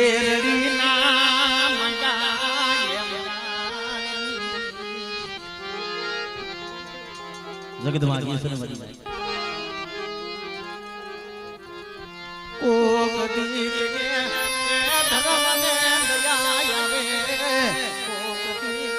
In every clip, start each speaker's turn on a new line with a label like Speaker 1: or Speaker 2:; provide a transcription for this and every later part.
Speaker 1: રડી ના
Speaker 2: જગતમાં ઈશ્વર મરી જાય
Speaker 1: ઓ કદી કે ધર્મને દયા આવે ઓ કદી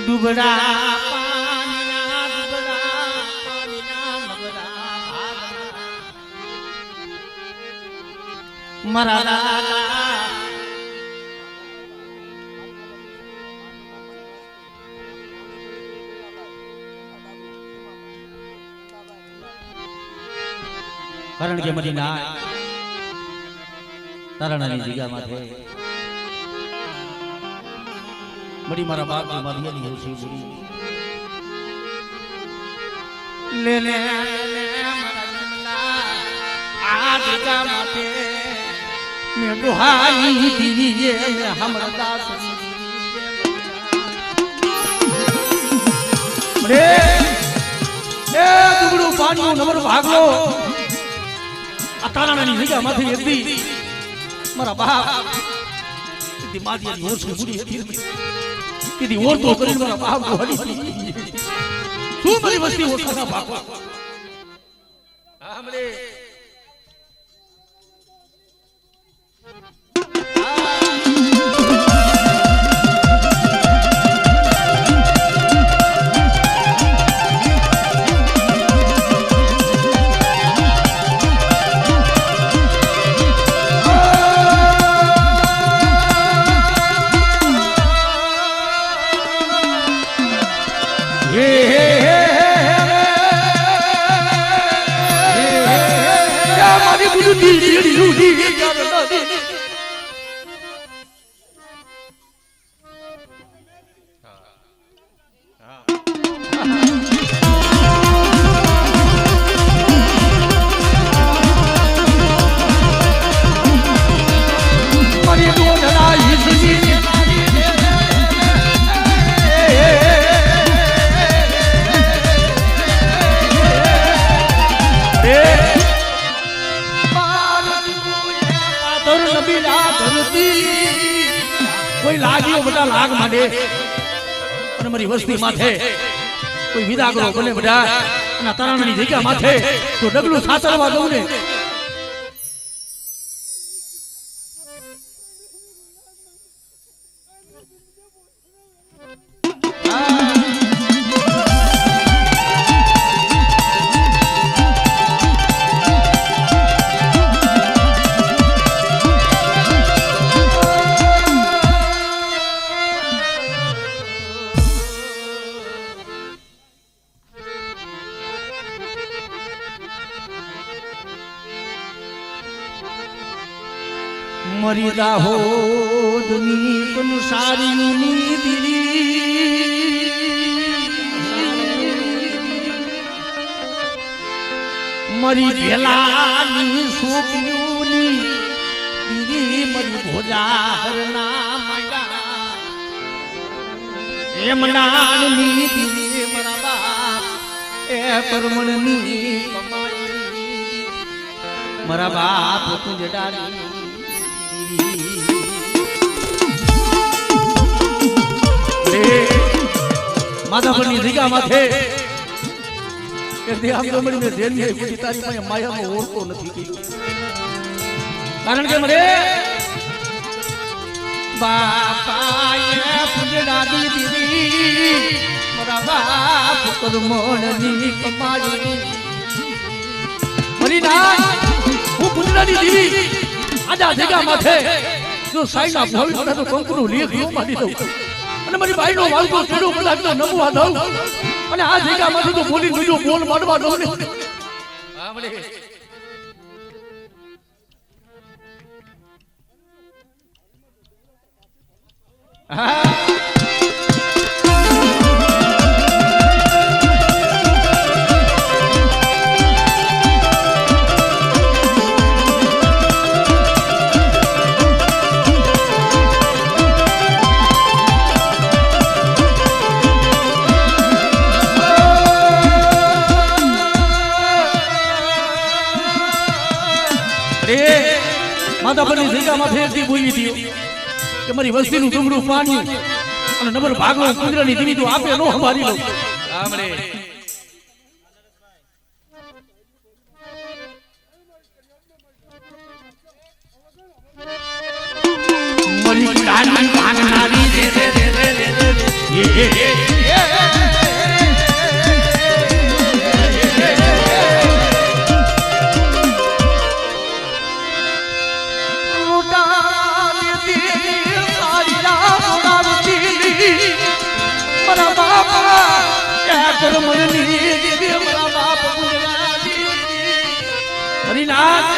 Speaker 1: દુબળા પાણીના મગરા મારા લાલા
Speaker 2: કારણ કે મરી ના તારણાની જગ્યામાં છે મરી મારા બાપ ની મારી ની છે મરી
Speaker 1: લે લે મારા જમલા આ જગા માટે મે દુહાઈ દીજે મે હમરા દાસ રે એ દુબળું પાણીનું નંબર ભાગલો આ તારણાની જગ્યામાંથી એકદી મારા બાપ દિમાગી ઓર છે મુડી હતી કીધી ઓર તો કરીને મારા બાપ ગોડી શું મારી વસ્તી ઓર ખાના ભાગવા આમરે કોઈ લાગ્યો બધા લાગ માંડે અને મારી વસ્તી માથે કોઈ વિદાગરો બને બધા અને તારણની જગ્યા માથે તો ડગલું સાતરવા દઉં ને મરી રાહો દુની કન સારીની દીદી મરી ભેલાની સુપીની દીદી મરી ભોજાહરના માંગા એમનાની દીદી મારા બાપ એ પરમણની કમાણી મારા બાપ તુજડાની માધાપરની જગ્યા માથે આમ તો મળી ધ્યાન પૂછી તારી પાસે માયાનો ઓળખો નથી કારણ કે મરે બાપાએ પૂજડા દીદી મારા બાપ કરમણની કમાણી મરી ના હું પૂજડાની દીદી આજા જગ્યા માથે જો સાઈના ભાવી મને તો કંકનું લેખ નો મારી દઉં અને મારી બાઈનો વાલકો ચેડો પડાકનો નમવા દઉં અને આ જગ્યા માંથી તો બોલી બીજો બોલ માંડવા દઉં ને આમરે
Speaker 2: માધાપરની જગ્યામાં ફેરથી બોલી હતી કે મારી વસ્તીનું ડુંગળું પાણી અને નંબર ભાગલો કુંદરાની દીવી તું આપે નો સંભાળી લો આમરે મરી કાની ભાગનારી રે રે રે રે રે હરિનાથ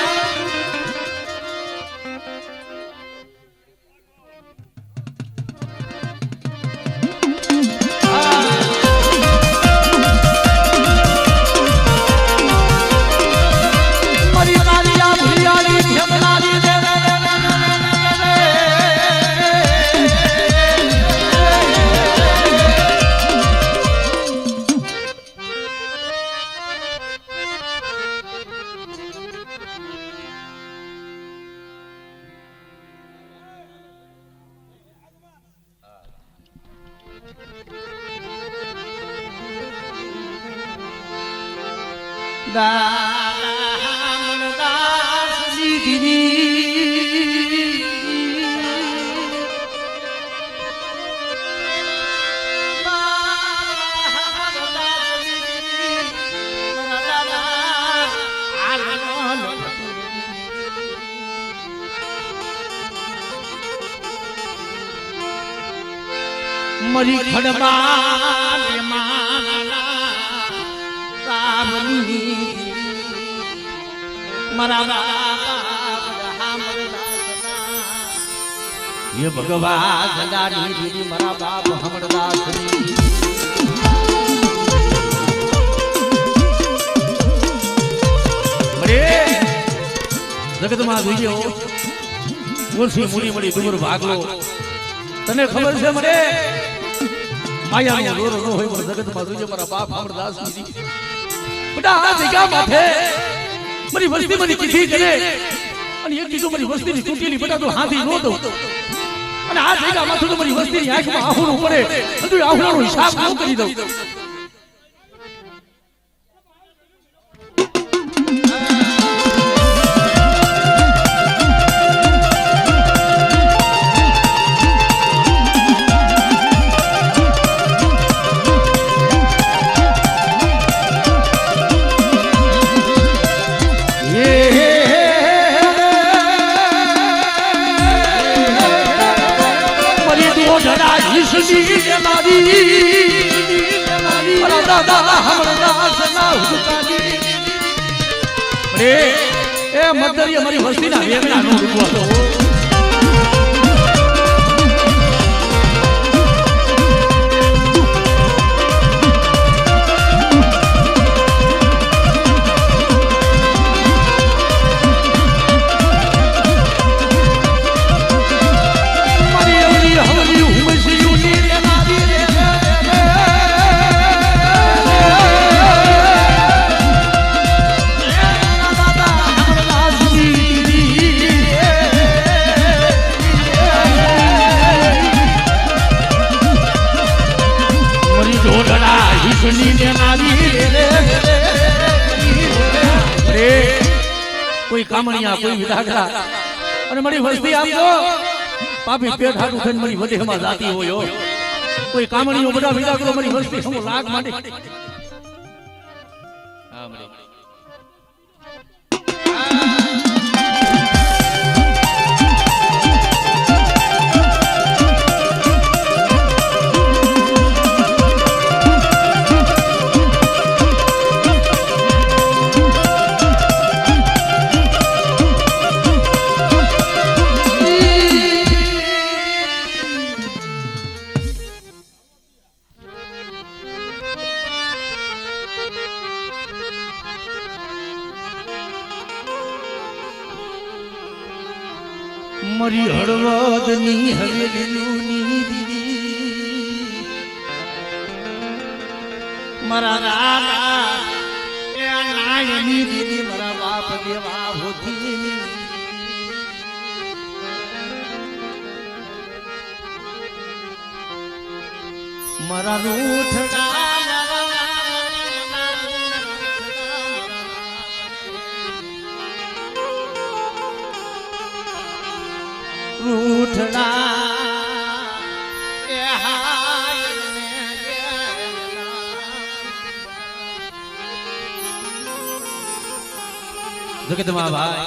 Speaker 2: મરી ખડબા મારા ये भगवान गंगानी दीदी मरा बाप हमरदासनी मरे जगत માં જોઈએ ઓછી મુની મળી ડુંગર ભાગલો તને ખબર છે મરે માયાનો રોરો નો હોય જગત માં જોઈએ મારા બાપ हमरदासनी બેટા આ જગ્યા માથે મારી વસ્તી મને કીધી કરે અને એક કીધું મારી વસ્તીની તૂટેલી બેટા તો હાથી નો દઉં અને આ જગ્યામાં તો મારી વસ્તીની આંખમાં આહુડું પડે બધું આહુડાનો હિસાબ ન કરી દઉં મદરિયા મારી વસ્તીના વેગના નો રૂપો હતો કોઈ કામણિયા કોઈ વિધાગરા અને મારી વસ્તી આમ તો પાપી પેટ હાટું થઈને મારી વધેમાં જાતી હોય કોઈ કામણીઓ બધા વિધાગરો મારી વસ્તી સમો લાગ માંડે
Speaker 1: મરી હળવદની હવેલીની દીદી મારા રાગા એ નાયની દીદી મારા બાપ દેવા હોતી મારા રૂઠડા રૂઠડા એ હાયને
Speaker 2: જગતમાં ભાઈ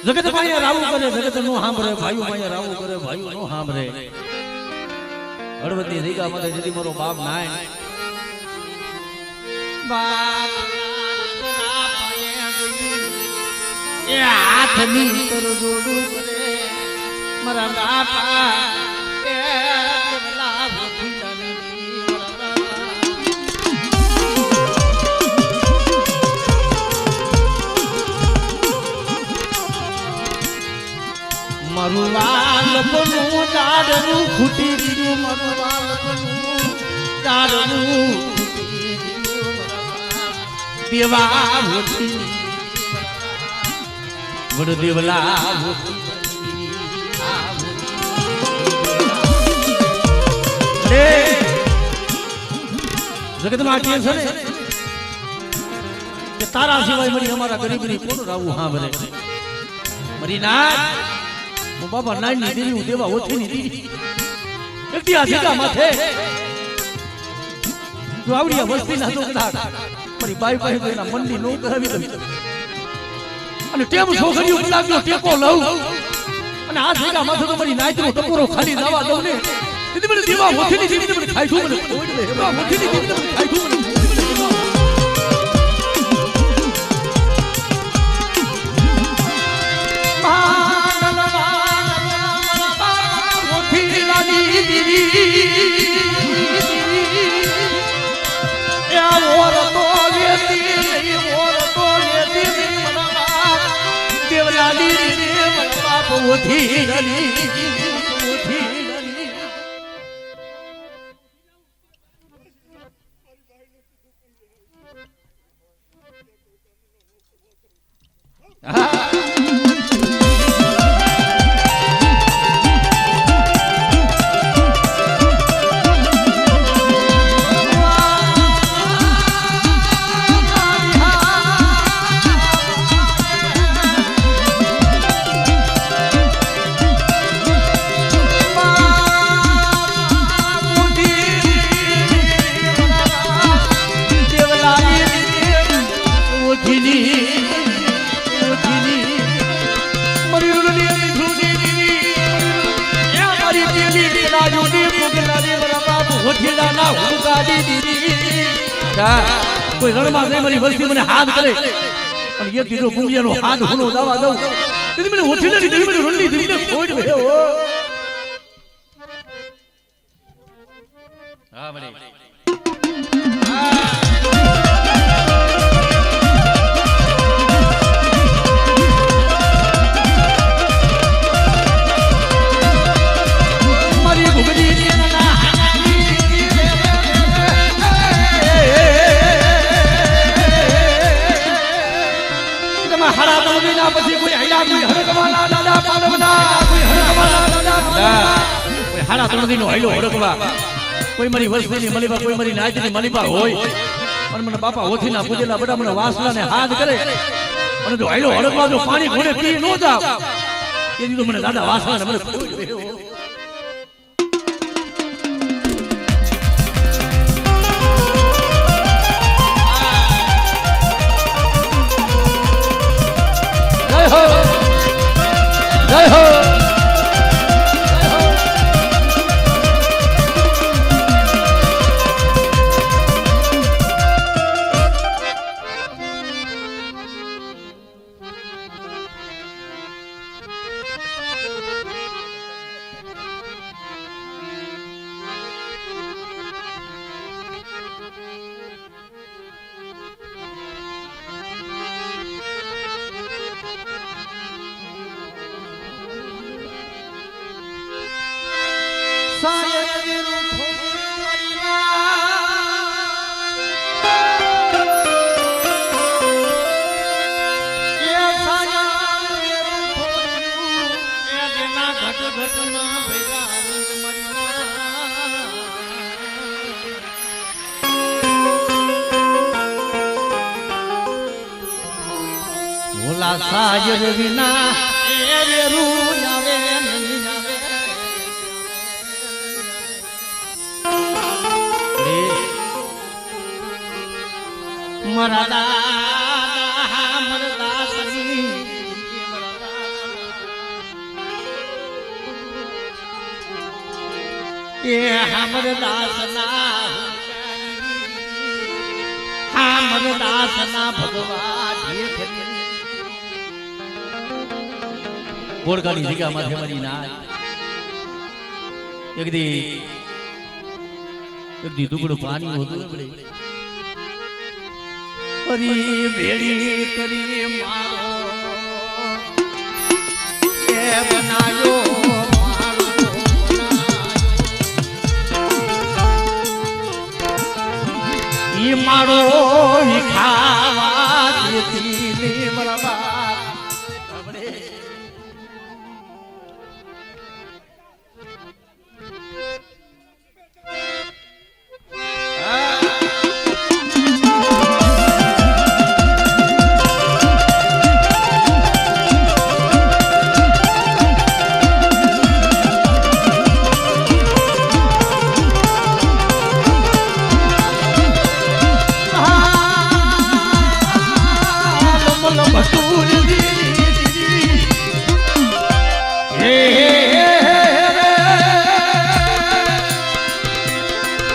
Speaker 2: જગત માં રાવું કરે જગત નો સાંભળે ભાઈઓ માં રાવું કરે ભાઈઓ નો સાંભળે હળવદની રીગા માટે જદી મારો બાપ નાય
Speaker 1: બાપ એ હાથની તરજોડું કરે મારા બાપા એ લાભ મારું વાલપનું ઝાડનું ખૂટી દીધું મારું વાલપનું ઝાડનું ખૂટી દીધું દેવા હોતી
Speaker 2: વડ દેવલા જગતમાં કે છે ને કે તારા સિવાય મરી અમારા ગરીબની કોણ રાવું સાંભળે મરી નાથ હું બાબા નાની દેવી હું દેવા ઓછી ની દીધી એકટી આ સીધા માથે જો આવડી વસ્તી ના તો કદાચ મારી બાઈ પાસે એના મનની નો કરાવી દઉં અને ટેમ છોકરીઓ ગુલાબનો ટેકો લઉં અને આ સીધા માથે તો મારી નાચનો ટકોરો ખાલી જવા દઉં ને દીદી મને દેવા ઓછી ની દીદી મને ખાઈ છું મને દેવા ઓછી ની દીદી મને ખાઈ છું મને કોઈ રણમાં નહીં મારી વસ્તી મને હાથ કરે અને એક દીધો ગુંગિયાનો હાથ હુનો દાવા દઉં તેથી મને ઓછી નથી તેથી મને રણની દીધીને ખોટ ભેવો હા બને પછી કોઈ હૈયા કોઈ હરકવાલા દાદા પાડવના કોઈ હરકવાલા દાદા કોઈ હાડા ત્રણ દિનો હૈલો હરકવા કોઈ મારી વસ્તીની મલીબા કોઈ મારી નાચની મલીબા હોય અને મને બાપા ઓથીના પૂજેલા બધા મને વાસલાને હાથ કરે અને જો હૈલો હરકવા જો પાણી ઘોડે પી નો જાવ એ દીધો મને દાદા વાસલાને મને જય હો
Speaker 1: સાયર વેરું થોડું પરિવાર એ સાયર વેરું થોડું એ જેના ઘટ ઘટમાં ભેગા ભોલા સાયર વિના એ વેરું આવે નહીં આવે મારા દાદા મરદા સની એ હમર દાસના હમર દાસના ભગવાન
Speaker 2: ગોળકાની જગ્યામાં મારી ના એકદી દુબળું પાણી હતું
Speaker 1: પરી વેડી કરી મારો એ બનાયો મારો ઈ મારો ખાવા દેતી ને મારા બાપ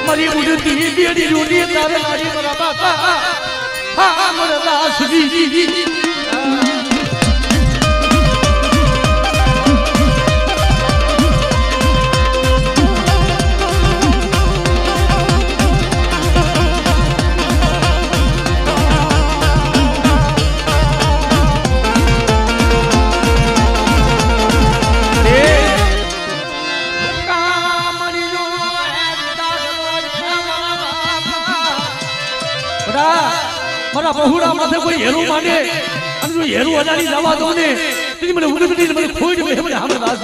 Speaker 1: મારી ઉડતી બેડી રૂડી તારે મારી મારા બાપા હા મારા દાસજી મારા બહુડા માથે કોઈ હેરું માંડે અને જો હેરું અજાણી જવા દો ને તેથી મને ઉડતી મને ખોઈ દે મને હામે દાસ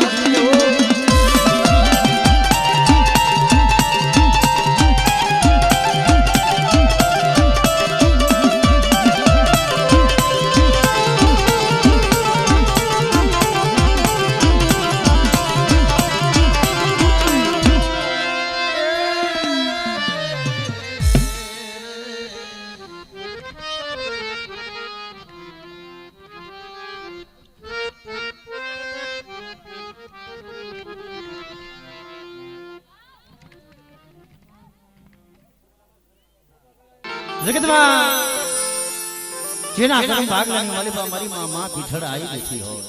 Speaker 1: જગતમાં જેના કર્મ ભાગલાની માલિકા મારી માં પીછળ આવી નથી હોય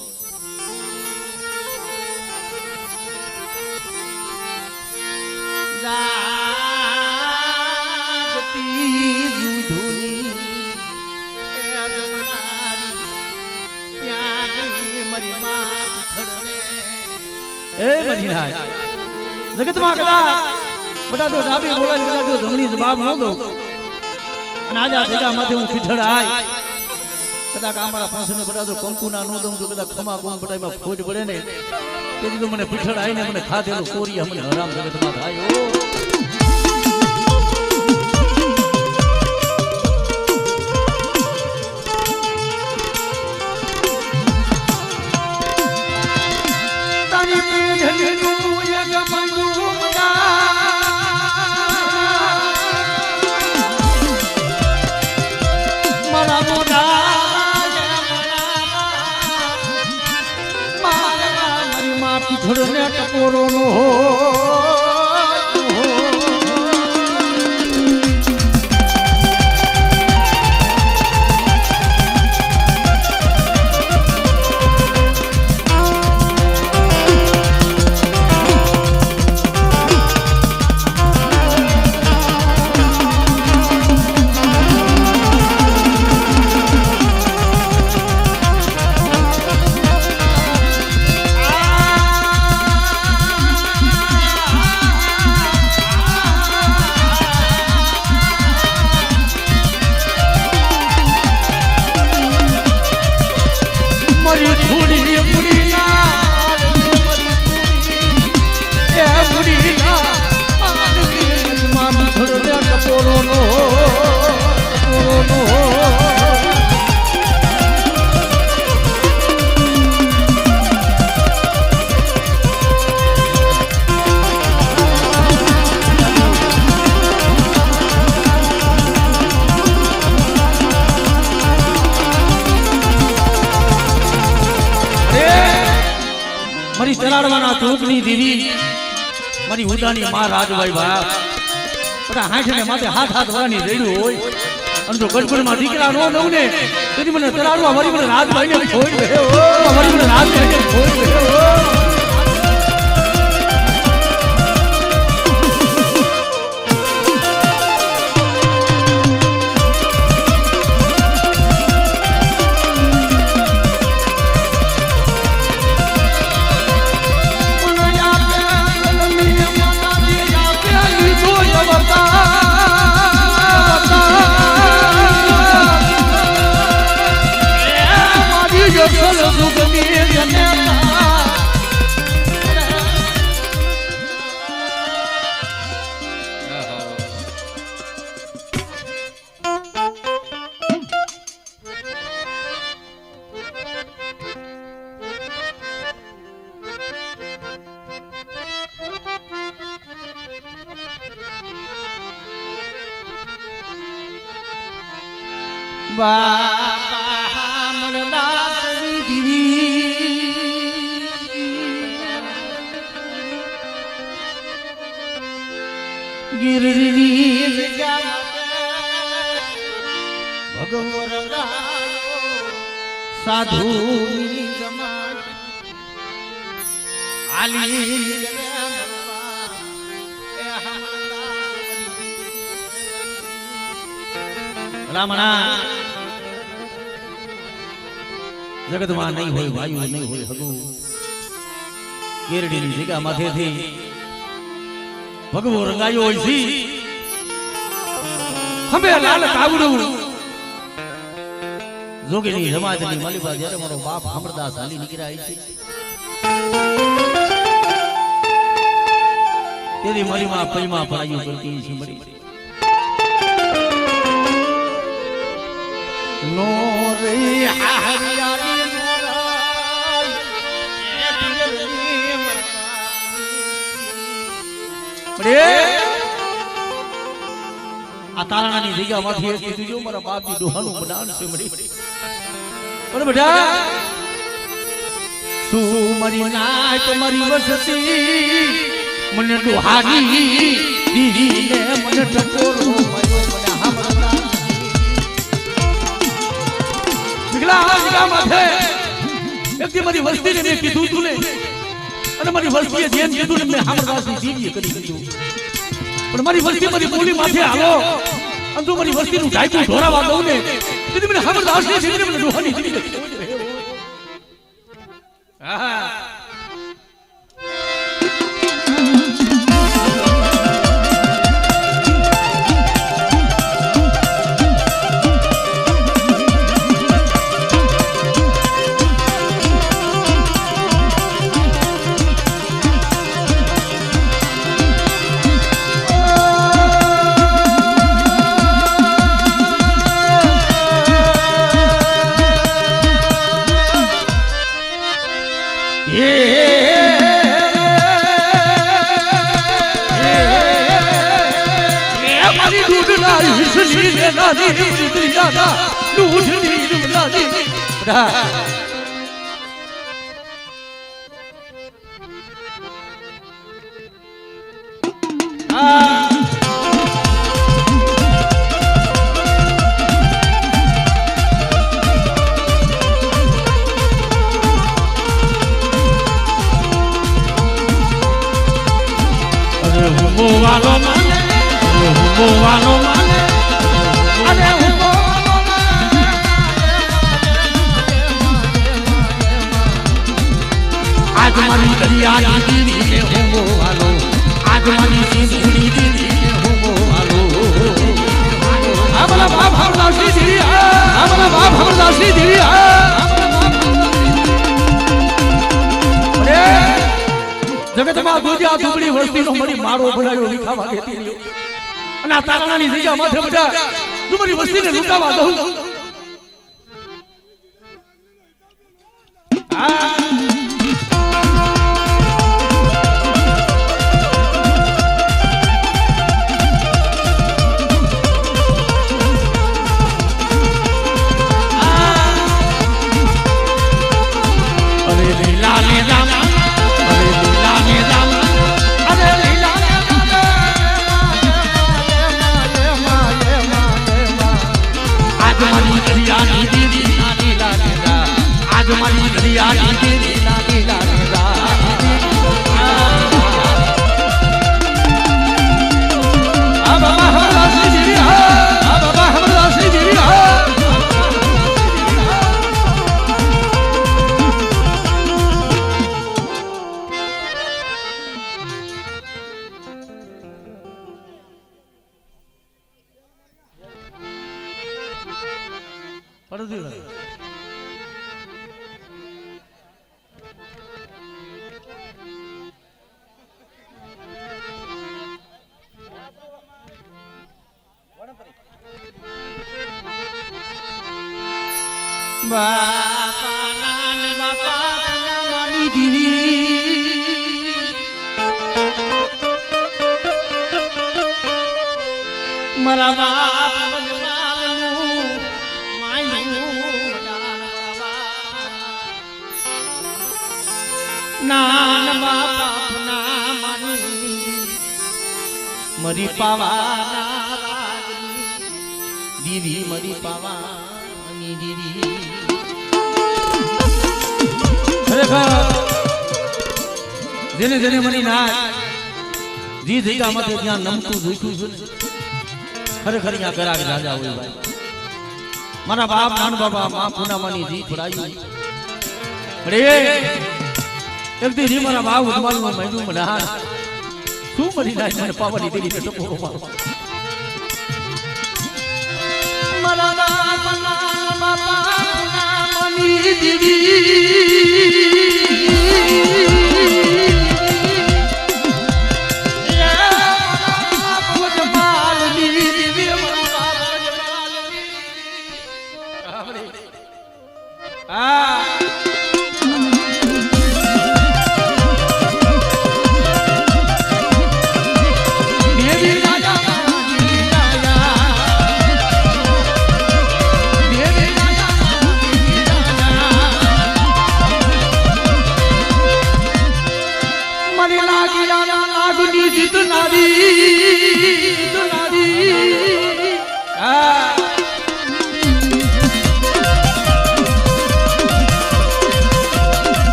Speaker 1: જાગતી જુધુની મારી માં પીછળ એ મદીના જગતમાં કદાચ બધા તો ડાબી બોલાય બધા તો જમણી જવાબ ન દો નાજા ભેગા માથે હું પીછળ આય કદાચ અમારા પાંચને બધા તો કંકુના નો દઉં તો કદાચ ખમા કોમ બટાઈમાં ખોટ પડે ને તેથી તો મને પીછળ આવીને મને ખાધેલો કોરી મને હરામ જગતમાં થાય તારી પેઢીનું એક મયુમદા મારા મોઢા મારી માં પીછળ ને ટકોરો નો
Speaker 2: મારી તરાડવાના ચોકની દીદી મારી ઉદાની માં રાજભાઈ બાપ બધા હાંઠને માથે હાથ વાળાની રેડ્યું હોય અને જો ગઢપુરમાં દીકરા નો દઉં ને તેથી મને તરાડવા મારી મને રાજભાઈને છોડ દે મારી મને રાજભાઈને છોડ દે
Speaker 1: બાપા મનદાસની દીવી ગિરરી ભગવર સાધુ આલી
Speaker 2: રામણા જગતમાં નહીં હોય વાયુ નહીં હોય હગુ કેરડીની જગ્યા માથેથી ભગવો રંગાયો હોય છે ખંભે લાલ કાવડું જોગીની સમાજની માલિકા જ્યારે મારો બાપ અમરદાસ હાલી નીકળ્યા છે તેરી મારીમાં પૈમાં પડાયું કરતી છે મરી
Speaker 1: નો રે હરિયાળી
Speaker 2: આ તારણાની જગ્યામાંથી એક કીધું જો મારા બાપની ડોહાનું બનાન છે મરી પણ બેટા
Speaker 1: તું મારી નાચ મારી વસતી મને ડોહાની દીદીને મને ટકોરો મળ્યો મને હામળા
Speaker 2: જગ્યા માથે એકથી મારી વસ્તીને મેં કીધું તું ને અને મારી વસ્તીએ જેમ કીધું ને મેં હામળદાસની દીદીએ કરી દીધું પણ મારી વસ્તી મારી બોલી માથે આવો અને તું મારી વસ્તીનું ઢાંકું ઢોરાવા દઉં ને તેથી મને હામળદાસની દીદીને મને ડોહાની દીદી
Speaker 1: આજ મારી દરિયાની દીદીને હોમો વાલો આજ મારી સિંધુની દીદીને હોમો વાલો
Speaker 2: અમારા બાપ હામળદાસની દીદી અમારા બાપ હામળદાસની દીદી જગતમાં દુનિયા દુબળી વસ્તીનો મળી મારો બનાવ્યો વિખાવા દેતી રહ્યો અને આ તારણાની જગ્યા માથે બધા તમારી વસ્તીને લૂંટાવા દઉં
Speaker 1: મારી ઘડિયાળી દેવી લાગી લાગી આ બાબા હમદાસની દેવી આ બાબા હમદાસની દેવી બાપા નાન બાપા માની દીવી મારા બાપ વજમાલનું માયનું નાન બાપા ના માની મરી પાવાના દીવી મરી પાવાની દીવી જેને જેને મની ના જી જગ્યા માટે ત્યાં નમતું જોઈતું છે ખરેખર અહીંયા કરાગ રાજા હોય ભાઈ મારા બાપ નાન બાબા માં પૂનામાની જી ફરાયું રે એક દી જી મારા બાપ ઉદમાલમાં મૈદું મના શું મરી નાય મને પાવાની દેવી ને ટપોરો મારો મારા બાપ નાન બાબા પૂનામાની દેવી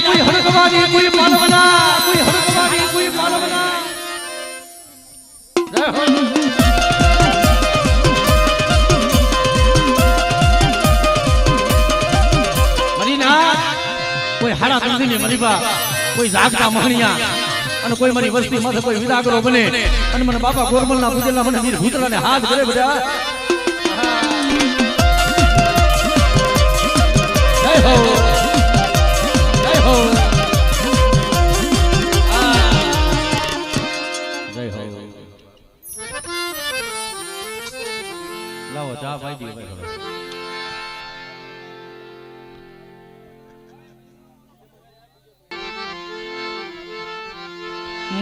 Speaker 1: कोई हड़कवादी कोई पालवना कोई हड़कवादी कोई पालवना मरीना कोई हाड़ा तुलसी ने मरीबा कोई जागता महणिया અને કોઈ મારી વસ્તી માથે કોઈ વિદાગરો બને અને મને બાપા ગોરમલના પૂજેલા મને વીર ભૂતરાને હાથ કરે બધા જય હો લાવો ચા પાઈ દઈએ ભાઈ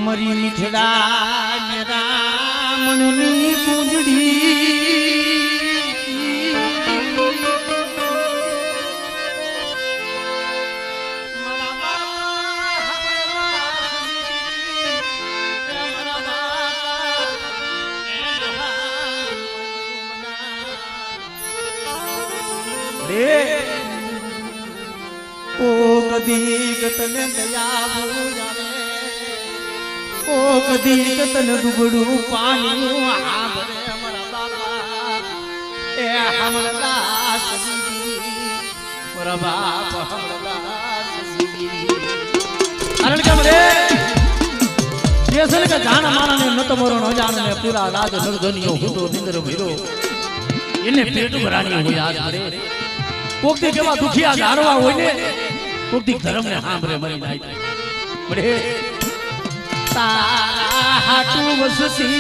Speaker 1: મરી મીઠડા ને રામણની કુંજડી ઓ કદી તને દયા ઓ કદી તને દુબડું પાણી આભરે અમારા બાપા એ હમદાસ મારા બાપ હમદાસ કારણ કે મને દેસલ કે જાન માનને નત મરો ન જાનને પૂરા રાજ નરધનિયો હુતો નિંદર ભીરો એને પેટ ભરાણી હોય આજ મરે કોકથી કેવા દુખિયા જારવા હોય ને કોકથી ધર્મ ને સાંભળે મરી નાય મળે તારા હાટુ વસતી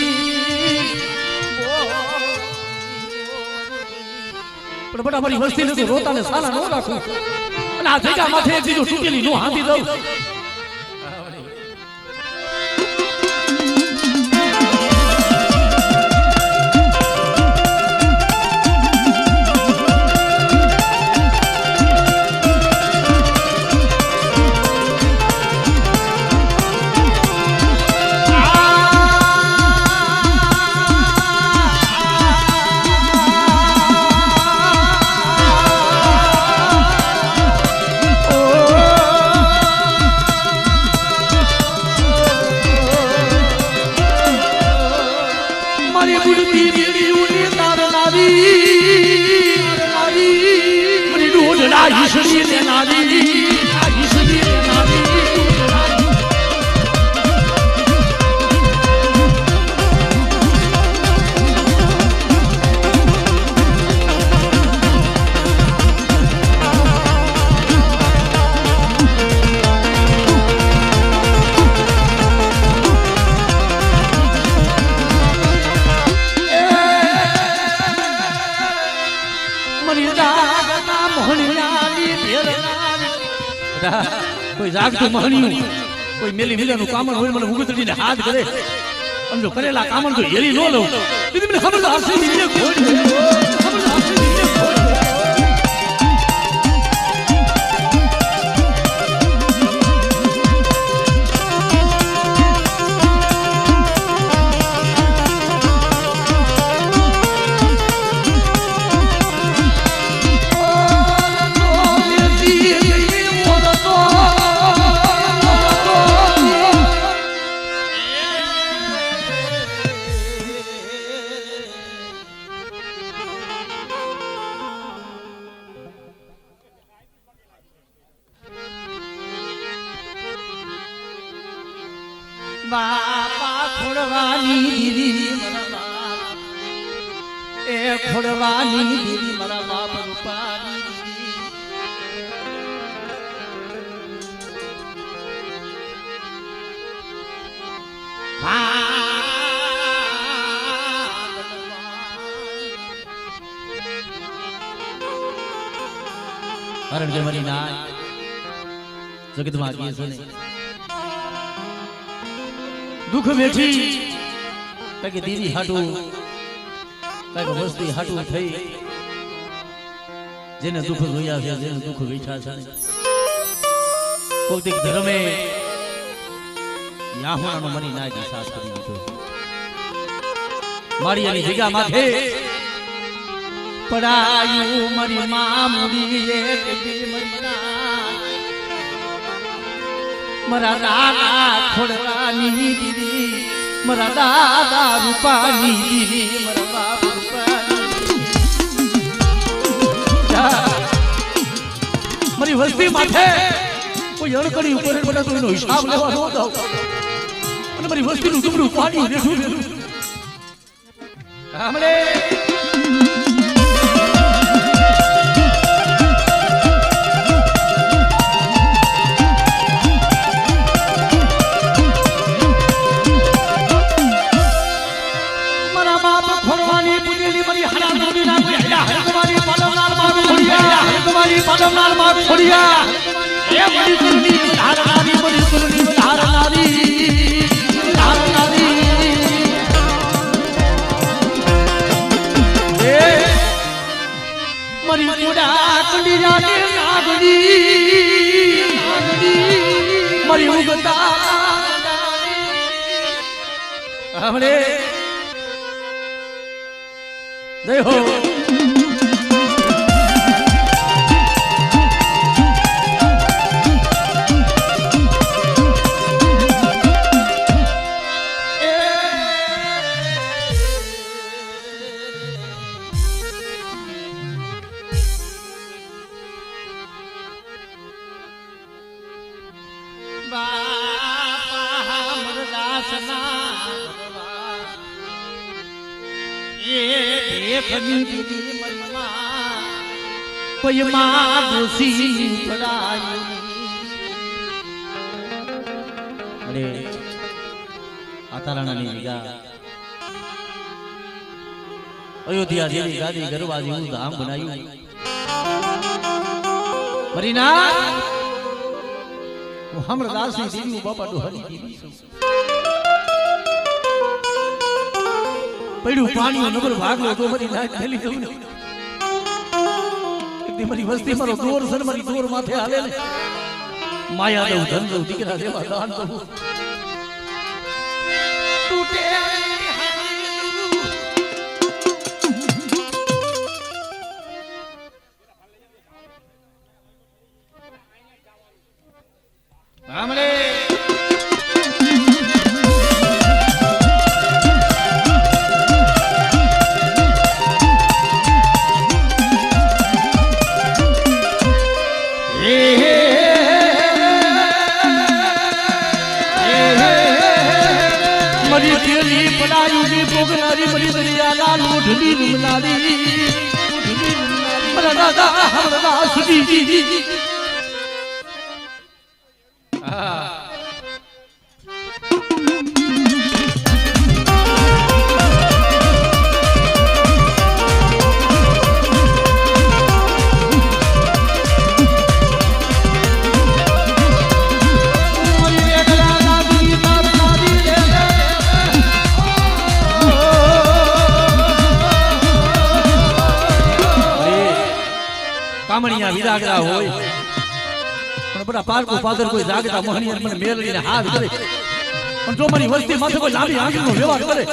Speaker 1: પણ બટા મારી વસ્તી ને રોતા ને સાલા નો રાખું અને આ જગ્યા માથે એક બીજું તૂટેલી નો હાંધી દઉં
Speaker 2: ઈશ્વરી ને નારી આ ઈશ્વરી ને નારી કોઈ જાગતું મહણિયું કોઈ મેલી મિલાનું કામણ હોય મને ઉગતડીને હાથ કરે અને જો કરેલા કામણ તો હેરી ન લઉં દીદી મને ખબર હશે દીદી
Speaker 1: બાપા ખોડવાની દીદી એ ખોડવાની દીદી મારા બાપ રૂપાની દીદી
Speaker 2: કારણ કે મારી ના જગતમાં કીએ છે ને દુઃખ વેઠી કે દીદી હાટું કઈક વસ્તી હાટું થઈ જેને દુઃખ જોયા છે જેને દુઃખ વેઠા છે કોઈક ધર્મે યાહુણાનો મરી નાજી સાસ કરી દીધો મારી એની જગ્યા માથે
Speaker 1: પડાયું મારી મામુડી એક દી મારા દાદા ખોડવાની દીદી મારા દાદા રૂપાની દીદી મારા બાપ રૂપાની
Speaker 2: મારી વસ્તી માથે કોઈ અણકડી ઉપર બધા તો એનો હિસાબ લેવા ન દઉં અને મારી વસ્તીનું ટુકડું પાણી બેઠું
Speaker 1: સાંભળે
Speaker 2: પાડવનાર માં છોડ્યા એ બડી સુરની ધારનારી બડી સુરની ધારનારી એ
Speaker 1: મરી કુડા કુંડિયાને નાગડી મરી ઉગતા
Speaker 2: हमरे जय हो अयोध्या देवी गादी गरबा जेवू धाम बनाव्યું મરીના હું હમણાં દાસી દેવી બાપા ડોહરી દેવી છું પડ્યું પાણીનો નંબર ભાગલો તો મારી લાજ ફેલી ગયું એકદી મારી વસ્તી મારો દોર સર મારી દોર માથે હાલે ને માયા દઉં ધન દઉં દીકરા જેવા દાન દઉં
Speaker 1: તૂટે हमरे
Speaker 2: દાદા હમણાં સુધી કામણિયા વિરાગડા હોય પણ બધા પારકુ પાદર કોઈ જાગતા મોહની મને મેલડીને હાથ કરે પણ જો મારી વસ્તી માથે કોઈ લાંબી આંગળીનો વ્યવહાર કરે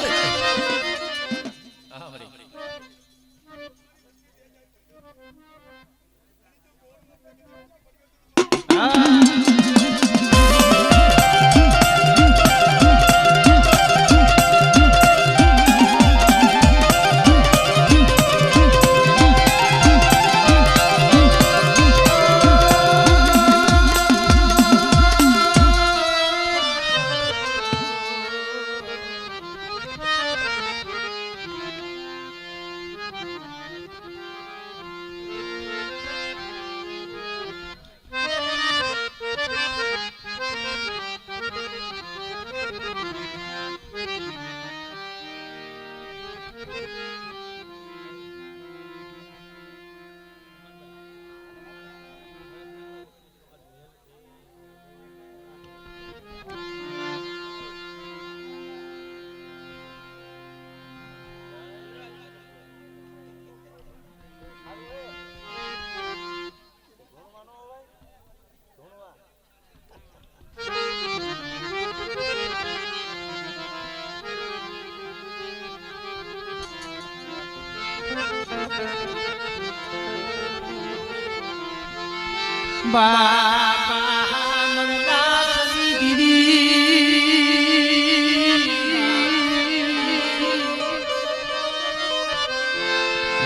Speaker 1: બાપા મનદાસની દીદી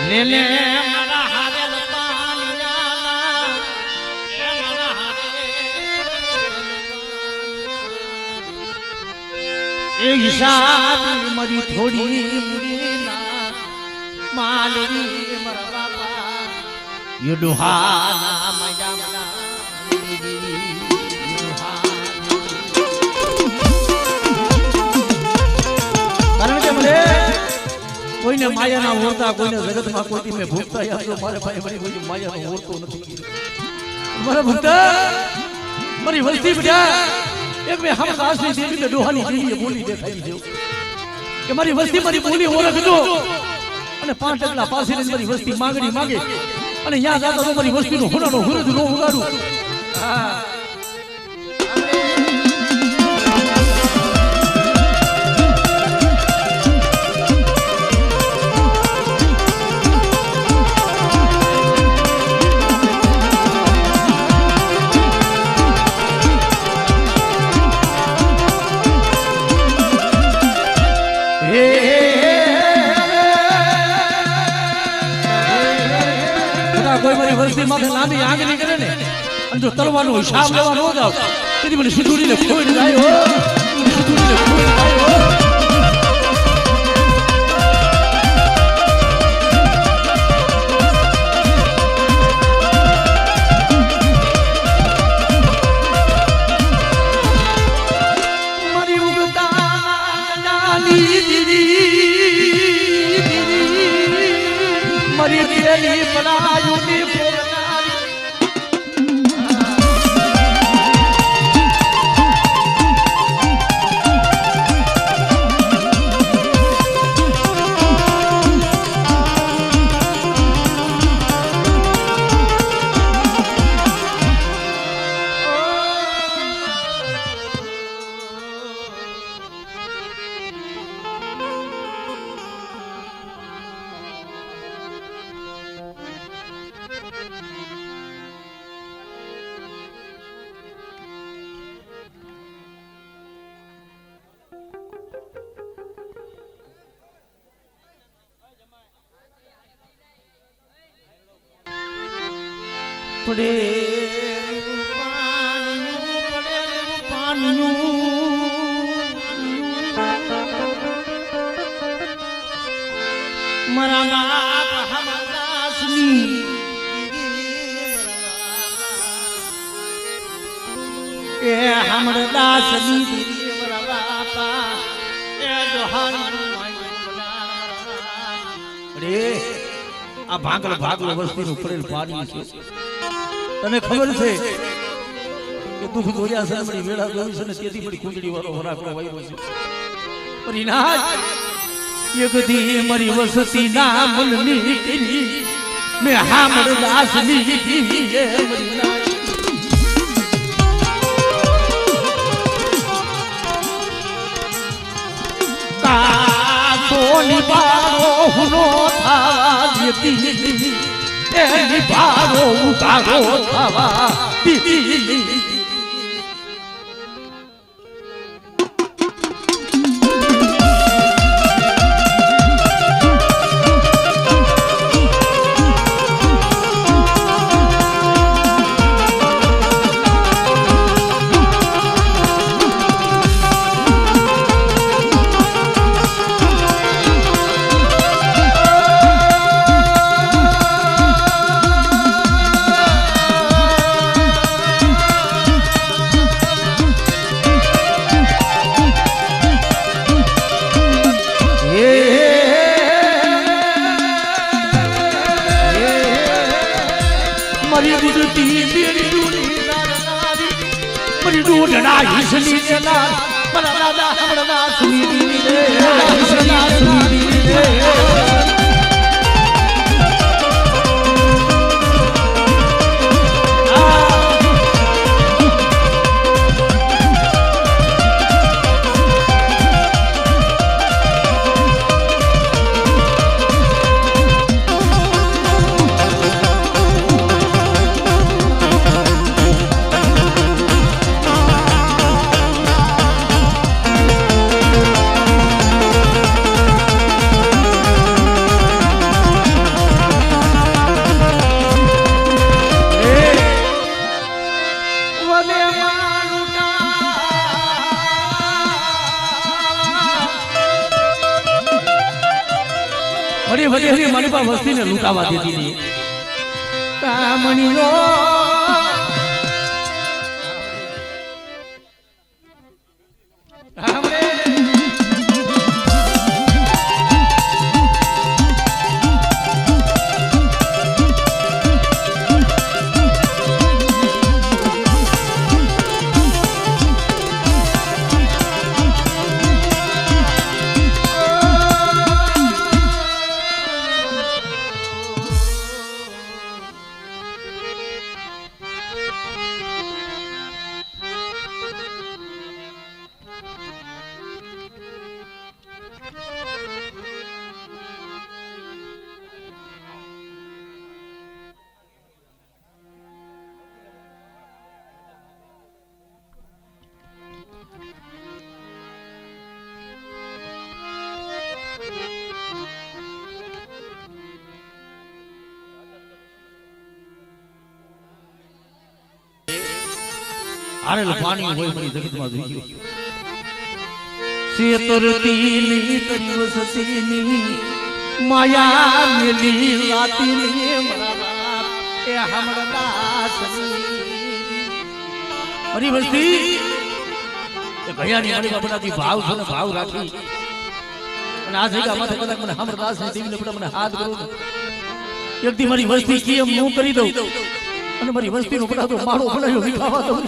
Speaker 1: લે લે મારા હારેલ પાનિયાના એ મારા હારેલ એ હિસાબ મારી થોડી મુડીના માલની મારા બાપા યે દુહાના મજામના કોઈને માયાના ઓરતા કોઈને જગતમાં કોઈ મેં ભૂખતા યાર મારે ભાઈ મારી કોઈ માયાનો ઓરતો નથી મારા ભક્તા મારી વસ્તી બેટા એક મે હમ દાસની દેવી ને ડોહાની દેવીએ બોલી દેખાઈ છે કે મારી વસ્તી મારી બોલી ઓળખજો અને 5 ટકલા પાસે મારી વસ્તી માંગણી માંગે અને યા જાતા તો મારી વસ્તીનો હોનાનો હુરજ નો ઉગાડું હા કોઈ મારી વસ્તી માથે લાંબી આંગળી કરે ને અને જો તલવાનો હિસાબ લેવા ન જાવ તેથી મને સિંધુડીને ખોઈને જાય હો સિંધુડીને ખોઈને જાય હો મારી ઉગતા નાની દીદી મારી દિયલી પડાયુની પડે પાનું મારા બાપ હમદાસની હમણદાસ ની દીદી મારા બાપા એ જોહાણી
Speaker 2: અરે આ ભાગલો વસ્તીનું પડેલ પાણી છે તને ખબર છે કે દુઃખ દોર્યા છે મળી વેળા જોઈ છે ને તેથી મળી કુંજડી વાળો વરાકડો વાયરો છે
Speaker 1: પરિનાથ એક દી મરી વસતી ના મનની કરી મે હમણદાસ ની દીદી મરી ના નિભારો હુનો થવા દીધી એ નિભારો ઉગારો થવા દીધી હિસની જલા મારા દાદા હમણાં સુની રે હિસની સુની રે હરી મારી પાસે વસ્તીને લૂંટાવા દીધી નહીં કામણીઓ
Speaker 2: આરેલ પાણી હોય મારી જગતમાં જોઈ ગયો
Speaker 1: સેતરતીની તરીવસતીની માયા મેલી લાતીની મારા બાપ એ હમણદાસની
Speaker 2: મારી વસ્તી એ ભૈયાની મારી બાપનાથી ભાવ છે ને ભાવ રાખી અને આ જગ્યા માથે કદાચ મને હમણદાસ ની દેવીને પણ મને હાથ કરો એક દી મારી વસ્તી કેમ હું કરી દઉં અને મારી વસ્તીનો બધા તો માળો બનાવ્યો વિખાવા દઉં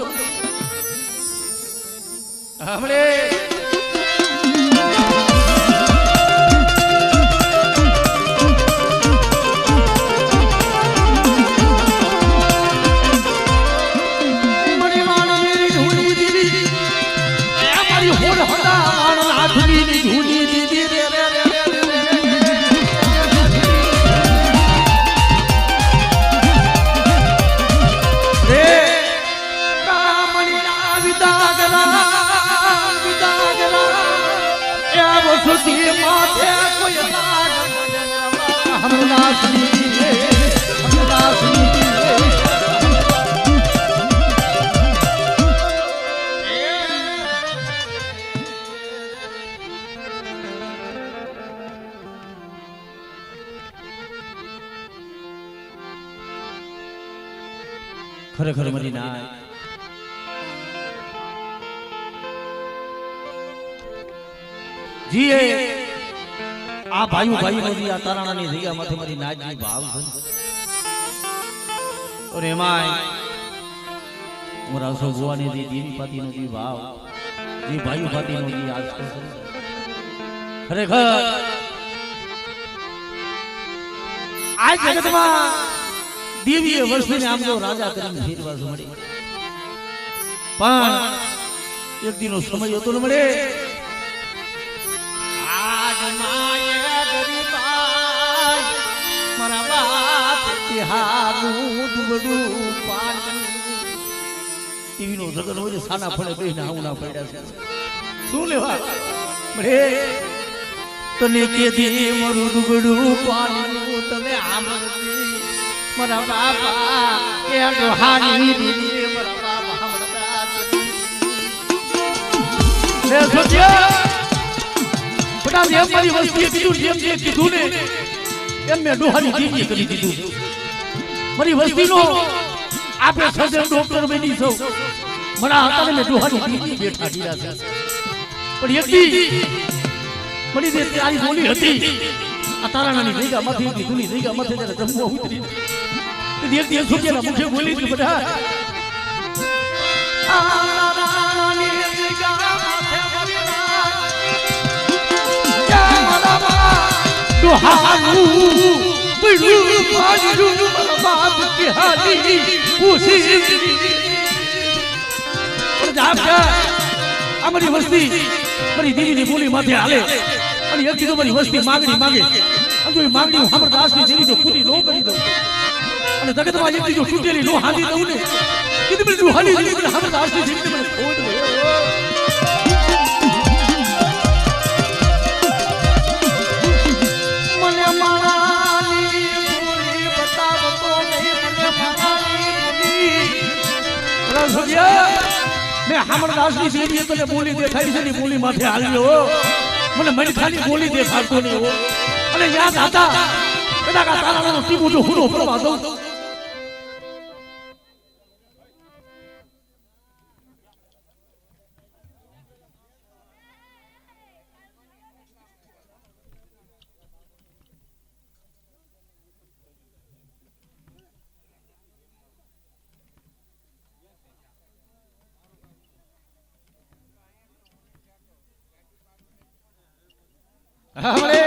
Speaker 1: હમણે
Speaker 2: ખરેખર મરી ના જીએ આ ભાઈ નો જી આ તારાણાની જગ્યામાંથી મારી નાજની ભાવ છે અને એમાંય મોરા સો ભુવાની જી દેવી પાતીનો જી ભાવ જી ભાઈ પાતીનો જી આજ ખરેખર આ જગતમાં દેવીએ વર્ષને આમ તો રાજા કરીને ફેરવા મળી પણ એક દિનો સમય હતો ને મળે
Speaker 1: આજ માય ગરીબાઈ મારા બાપ તિહારું દુબડું પાણી
Speaker 2: ટીવીનો જગત હોય સાના ફળે બેહીને આવું પડ્યા છે શું લેવા મળે
Speaker 1: તને કેદી મારું દુબડું પાણી તને આમરતી મારા બાપા એ ડોહાની દીદી મારા બાપા હમણતા
Speaker 2: લે સોટિયા બટા જેમ મારી વસ્તીએ કીધું જેમ જે કીધું ને એમ મેં ડોહાની દીદી કરી દીધું મારી વસ્તીનો આપણે સજન ડોક્ટર બની સૌ મરા હતા ને ડોહાની દીદી બેઠા દીધા છે પણ એકદી મળી દે તારી બોલી હતી આ તારાણાની જગ્યામાંથી કીધુંની જગ્યામાંથી ત્યારે જમવા ઉતરી એક દિવસ સોટિયાના મુખે બોલી હતી બધા અમારી વસ્તી મારી દેવીની બોલી માથે હાલે અને એક કીધું મારી વસ્તી માંગણી માંગે અને જો એ માંગણી હું દાસની દેવી જો પૂરી નો કરી દઉં અને જગતમાં એક જો છૂટેલી નો હાલી દઉં ને કીધું બધું હાલી દેવી મને દાસની દેવી મને ખોટ
Speaker 1: મને મારાની બોલી બતાવતો નહીં મને મારાની બોલી
Speaker 2: મેં હામરદાસની દેવીએ તને બોલી દેખાડી છે ની બોલી માથે હાલ્યો મને મનખાની બોલી દેખાડતો નહીં હો અને યાદ હતા કદાચ આ તારાનો ટીમો જો હુનો પ્રવાહ દઉં
Speaker 1: हमरे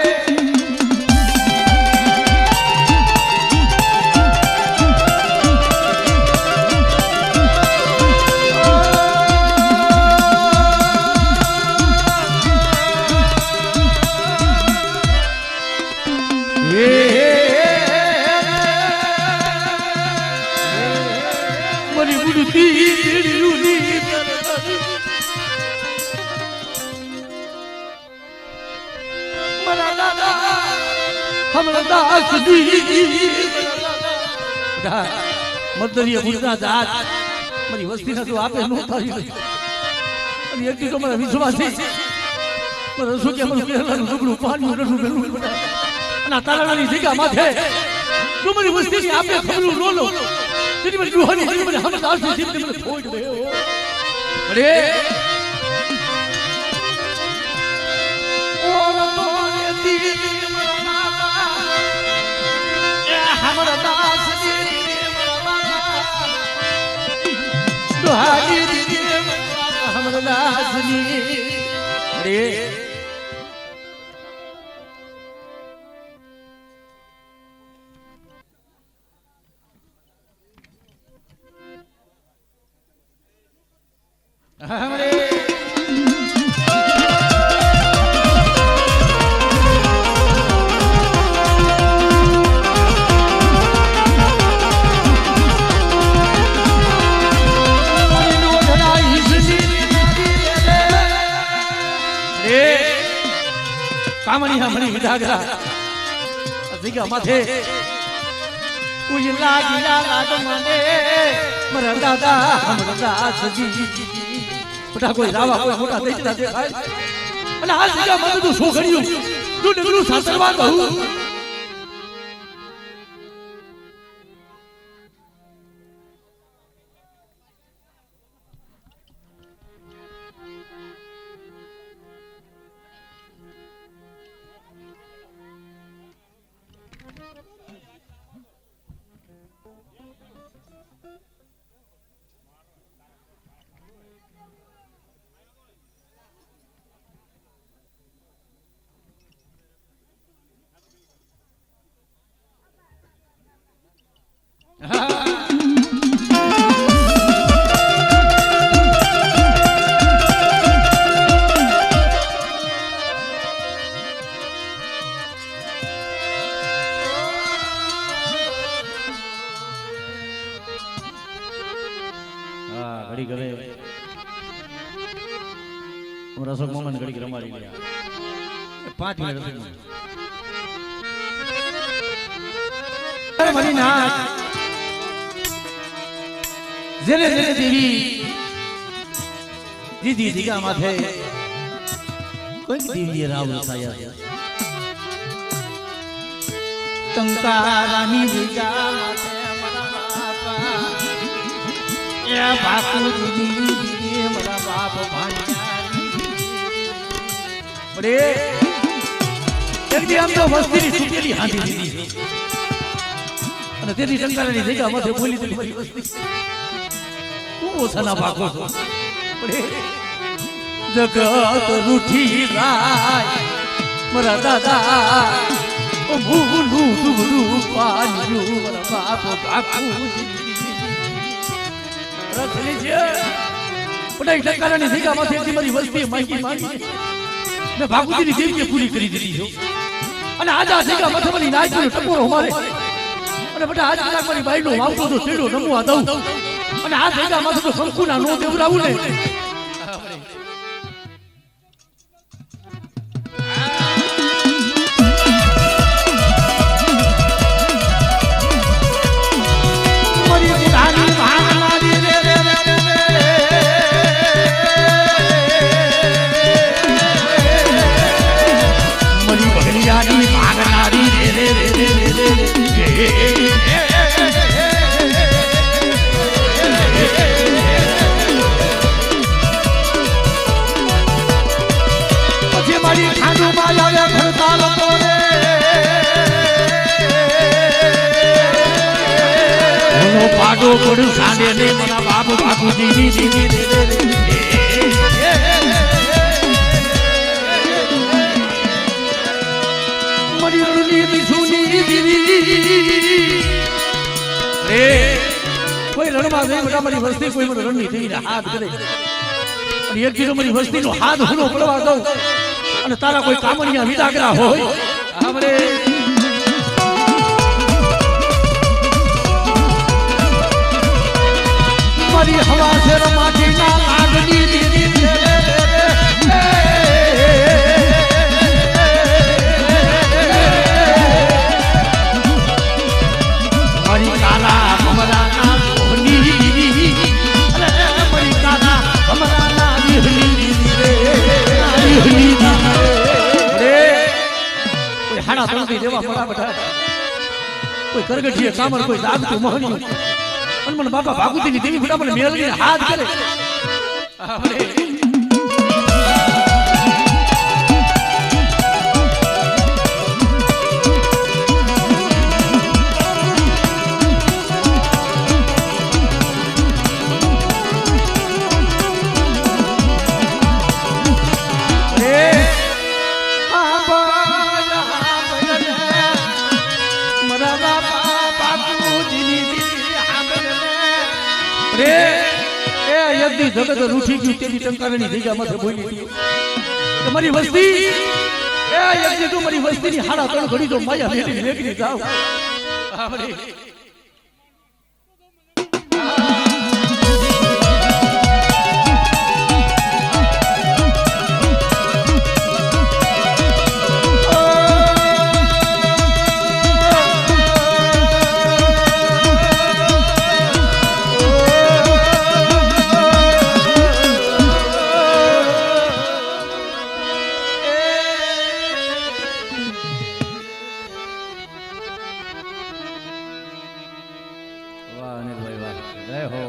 Speaker 2: मरी बुद्धि दास दी મદરીએ ગુજના જાત મારી વસ્તીને તો આપે નો થારી અને એક દી તો મારા વિશ્વાસી પર શું કે મને કેરલાનું ડુબડું પાણી રસું બેલું અને તારાની જગ્યા માથે તું મારી વસ્તીની આપે ખબરું નો લો તેની મને દુહાની જેવી મને હમ દાસની જીવને મને છોડ દે અરે
Speaker 1: ઓર તો દી हमरा दास दुहाई दीदी हमरा दास रे हमरे
Speaker 2: કામણી હમણી વિધાગરા જગ્યા માથે
Speaker 1: ઉજલા ગીલા લાગ મને મરા દાદા हमरा दास જી
Speaker 2: બધા કોઈ રાવા કોઈ મોટા દેખતા દેખાય અને આ જગ્યા માં બધું છોકરીઓ તું ડગલું સાસરવા કહું ઘડી ગવે અમારા અશોક મામાને ઘડી રમાડી ગયા 5 મિનિટ
Speaker 1: મારી નાથ જેને જેને દેવી
Speaker 2: દીદી દીગા માથે કોઈ દેવીએ રાવ વસાયા
Speaker 1: ટંકારાની દીગા માથે મારા બાપા એ બાપુ દીદી મારા બાપ ભાણિયા
Speaker 2: અરે એક દી આમ તો વસ્તીની સુકેલી હાંધી દીધી છે અને તેથી ટંકારાની દીગા માથે બોલી દીધી મારી વસ્તી તું ઓછાના ભાગો છો અરે
Speaker 1: જગત રૂઠી રાય મારા દાદા ઓ ભૂલું દુબળું પાલ્યું મારા બાપ બાપુ
Speaker 2: રખલી છે પણ ટંકારાની દીગા માથે એટલી બધી વસ્તી માંગી ને ભાગુજીની દેવીએ પૂરી કરી દીધી છે
Speaker 1: અને આજ આ દીગા માથે મારી નાચનો ટપોરો અમારે અને બેટા આજ કલાક મારી બાઈનો વાવતો તો તેડો નમવા દઉં અને આ દીગા માથે તો શંકુના નો દેવરાવું ને
Speaker 2: પાડો પડું સાંડે ને મારા બાપ બાપુજી દીદી
Speaker 1: મારી રૂની સુની દીદી
Speaker 2: રે કોઈ રણમાં જઈ બેટા મારી વસ્તી કોઈ મને રણની થઈને હાથ કરે અને એક દીધો મારી વસ્તીનો હાથ હુનો પડવા દઉં અને તારા કોઈ કામણિયા વિદાગરા હોય આપણે
Speaker 1: મારી હવા શેર માટીના લાગણી દીદી
Speaker 2: મારી કાલા હમરાના ધોની દીદી અરે મારી કાલા હમરાના દીહલી દીદી રે દીહલી દીદી રે કોઈ હાડા તળતી દેવા પડા બટા કોઈ કરગઠીએ કામર કોઈ દાગતું મોહણી અને મને બાપા ભાગુતીની દેવી બટા મને મેળવીને હાથ કરે આપણે જગત રૂઠી ગયું તેની ટંકારાની જગ્યા માથે બોલી મારી વસ્તી એ યજ્ઞ તું મારી વસ્તીની હાડા ત્રણ ઘડી તો માયા મેલી લેકરી જાવ વાહ અનિલભાઈ વાહ જય હો